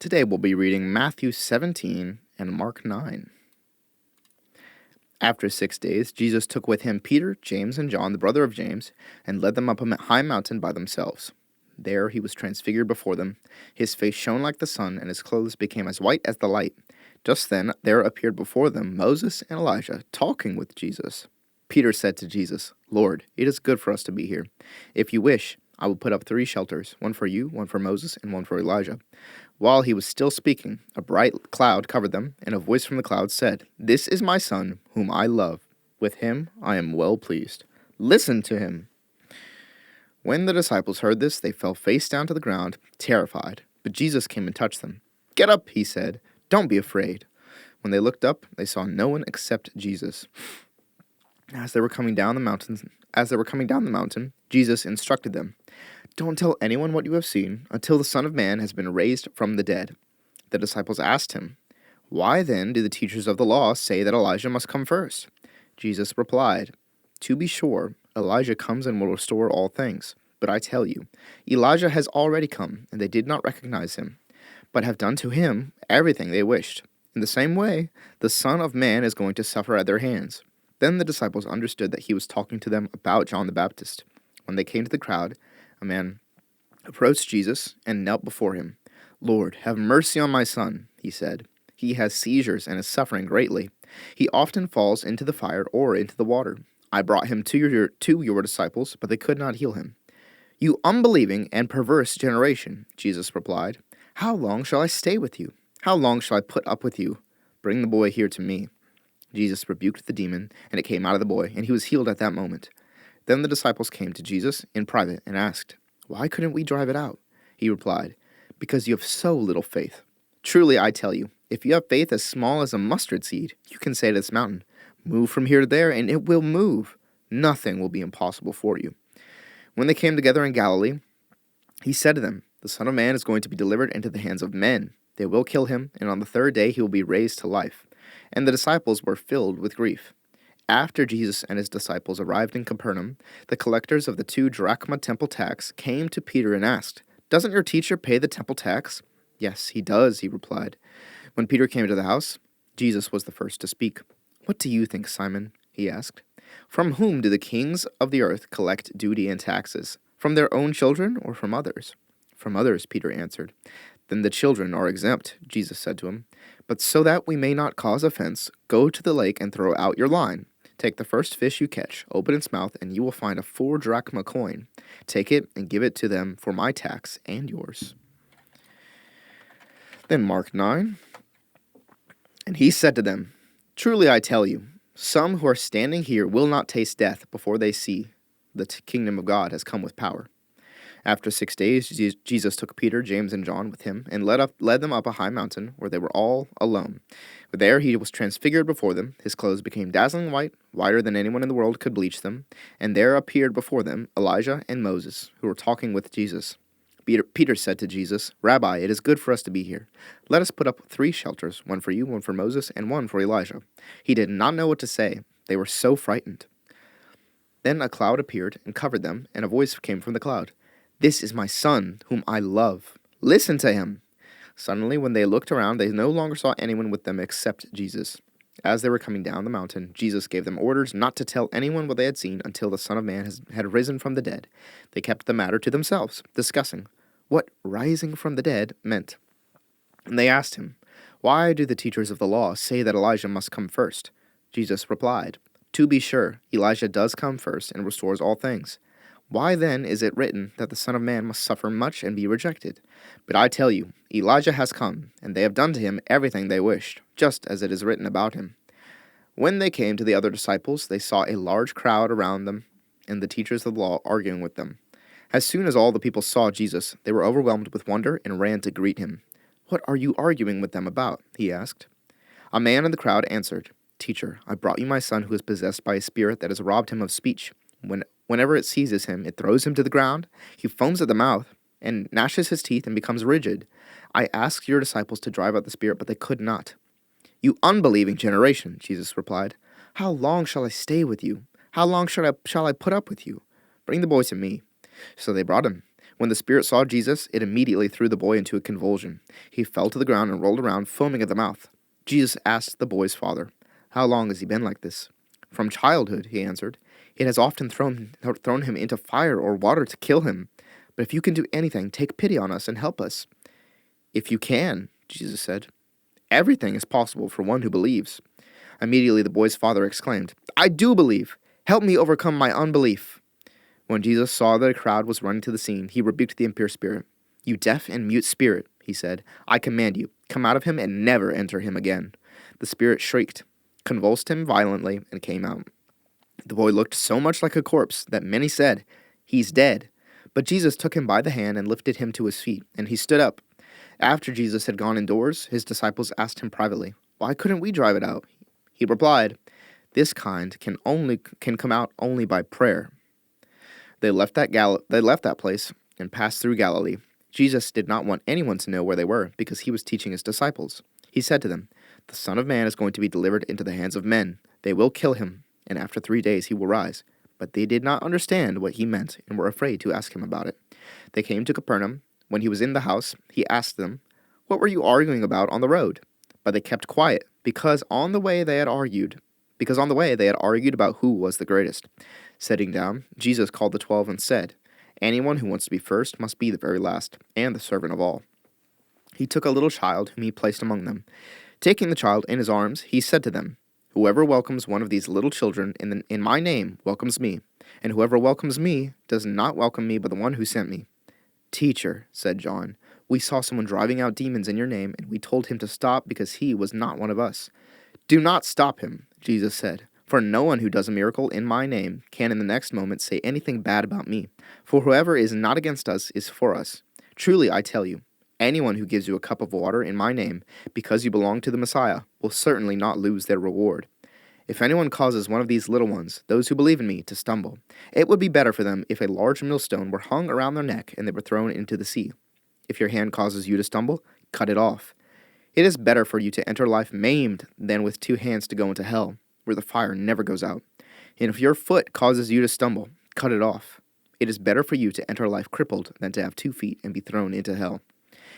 Today we'll be reading Matthew 17 and Mark 9. After 6 days, Jesus took with him Peter, James, and John, the brother of James, and led them up a high mountain by themselves. There he was transfigured before them. His face shone like the sun, and his clothes became as white as the light. Just then there appeared before them Moses and Elijah, talking with Jesus. Peter said to Jesus, "Lord, it is good for us to be here. If you wish, I will put up 3 shelters, one for you, one for Moses, and one for Elijah." While he was still speaking, a bright cloud covered them, and a voice from the cloud said, "This is my son, whom I love. With him I am well pleased. Listen to him." When the disciples heard this, they fell face down to the ground, terrified. But Jesus came and touched them. "Get up," he said. "Don't be afraid." When they looked up, they saw no one except Jesus. As they were coming down the mountain, Jesus instructed them, "Don't tell anyone what you have seen until the Son of Man has been raised from the dead." The disciples asked him, "Why then do the teachers of the law say that Elijah must come first?" Jesus replied, "To be sure, Elijah comes and will restore all things. But I tell you, Elijah has already come, and they did not recognize him, but have done to him everything they wished. In the same way, the Son of Man is going to suffer at their hands." Then the disciples understood that he was talking to them about John the Baptist. When they came to the crowd, a man approached Jesus and knelt before him. "Lord, have mercy on my son," he said. "He has seizures and is suffering greatly. He often falls into the fire or into the water. I brought him to your disciples, but they could not heal him." "You unbelieving and perverse generation," Jesus replied, "how long shall I stay with you? How long shall I put up with you? Bring the boy here to me." Jesus rebuked the demon, and it came out of the boy, and he was healed at that moment. Then the disciples came to Jesus in private and asked, "Why couldn't we drive it out?" He replied, "Because you have so little faith. Truly I tell you, if you have faith as small as a mustard seed, you can say to this mountain, 'Move from here to there,' and it will move. Nothing will be impossible for you." When they came together in Galilee, he said to them, "The Son of Man is going to be delivered into the hands of men. They will kill him, and on the 3rd day he will be raised to life." And the disciples were filled with grief. After Jesus and his disciples arrived in Capernaum, the collectors of the 2 drachma temple tax came to Peter and asked, "Doesn't your teacher pay the temple tax?" "Yes, he does," he replied. When Peter came to the house, Jesus was the first to speak. "What do you think, Simon?" he asked. "From whom do the kings of the earth collect duty and taxes? From their own children or from others?" "From others," Peter answered. "Then the children are exempt," Jesus said to him. "But so that we may not cause offense, go to the lake and throw out your line. Take the first fish you catch, open its mouth, and you will find a 4 drachma coin. Take it and give it to them for my tax and yours." Then Mark 9. And he said to them, "Truly I tell you, some who are standing here will not taste death before they see the kingdom of God has come with power." After 6 days, Jesus took Peter, James, and John with him and led them up a high mountain where they were all alone. There he was transfigured before them. His clothes became dazzling white, whiter than anyone in the world could bleach them. And there appeared before them Elijah and Moses, who were talking with Jesus. Peter said to Jesus, "Rabbi, it is good for us to be here. Let us put up 3 shelters, one for you, one for Moses, and one for Elijah." He did not know what to say. They were so frightened. Then a cloud appeared and covered them, and a voice came from the cloud. "This is my son, whom I love. Listen to him." Suddenly, when they looked around, they no longer saw anyone with them except Jesus. As they were coming down the mountain, Jesus gave them orders not to tell anyone what they had seen until the Son of Man had risen from the dead. They kept the matter to themselves, discussing what rising from the dead meant. And they asked him, "Why do the teachers of the law say that Elijah must come first?" Jesus replied, "To be sure, Elijah does come first and restores all things. Why then is it written that the Son of Man must suffer much and be rejected? But I tell you, Elijah has come, and they have done to him everything they wished, just as it is written about him." When they came to the other disciples, they saw a large crowd around them, and the teachers of the law arguing with them. As soon as all the people saw Jesus, they were overwhelmed with wonder and ran to greet him. "What are you arguing with them about?" he asked. A man in the crowd answered, "Teacher, I brought you my son who is possessed by a spirit that has robbed him of speech. Whenever it seizes him, it throws him to the ground. He foams at the mouth and gnashes his teeth and becomes rigid. I asked your disciples to drive out the spirit, but they could not." "You unbelieving generation," Jesus replied, "how long shall I stay with you? How long shall I put up with you? Bring the boy to me." So they brought him. When the spirit saw Jesus, it immediately threw the boy into a convulsion. He fell to the ground and rolled around, foaming at the mouth. Jesus asked the boy's father, "How long has he been like this?" "From childhood," he answered. "It has often thrown him into fire or water to kill him. But if you can do anything, take pity on us and help us." "If you can," Jesus said. "Everything is possible for one who believes." Immediately the boy's father exclaimed, "I do believe. Help me overcome my unbelief." When Jesus saw that a crowd was running to the scene, he rebuked the impure spirit. "You deaf and mute spirit," he said, "I command you, come out of him and never enter him again." The spirit shrieked, convulsed him violently, and came out. The boy looked so much like a corpse that many said, "He's dead." But Jesus took him by the hand and lifted him to his feet, and he stood up. After Jesus had gone indoors, his disciples asked him privately, "Why couldn't we drive it out?" He replied, "This kind can come out only by prayer." They left that place and passed through Galilee. Jesus did not want anyone to know where they were, because he was teaching his disciples. He said to them, "The Son of Man is going to be delivered into the hands of men. They will kill him, and after 3 days he will rise." But they did not understand what he meant and were afraid to ask him about it. They came to Capernaum. When he was in the house, he asked them, "What were you arguing about on the road?" But they kept quiet, because on the way they had argued about who was the greatest. Sitting down, Jesus called the 12 and said, "Anyone who wants to be first must be the very last, and the servant of all." He took a little child whom he placed among them. Taking the child in his arms, he said to them, "Whoever welcomes one of these little children in my name welcomes me, and whoever welcomes me does not welcome me but the one who sent me." "Teacher," said John, "we saw someone driving out demons in your name, and we told him to stop because he was not one of us." "Do not stop him," Jesus said, "for no one who does a miracle in my name can in the next moment say anything bad about me. For whoever is not against us is for us. Truly, I tell you, anyone who gives you a cup of water in my name, because you belong to the Messiah, will certainly not lose their reward. If anyone causes one of these little ones, those who believe in me, to stumble, it would be better for them if a large millstone were hung around their neck and they were thrown into the sea. If your hand causes you to stumble, cut it off. It is better for you to enter life maimed than with 2 hands to go into hell, where the fire never goes out. And if your foot causes you to stumble, cut it off. It is better for you to enter life crippled than to have 2 feet and be thrown into hell.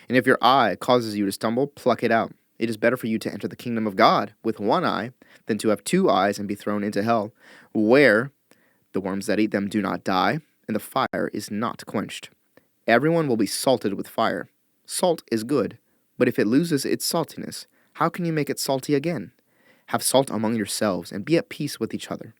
And if your eye causes you to stumble, pluck it out. It is better for you to enter the kingdom of God with 1 eye than to have 2 eyes and be thrown into hell, where the worms that eat them do not die, and the fire is not quenched. Everyone will be salted with fire. Salt is good, but if it loses its saltiness, how can you make it salty again? Have salt among yourselves, and be at peace with each other.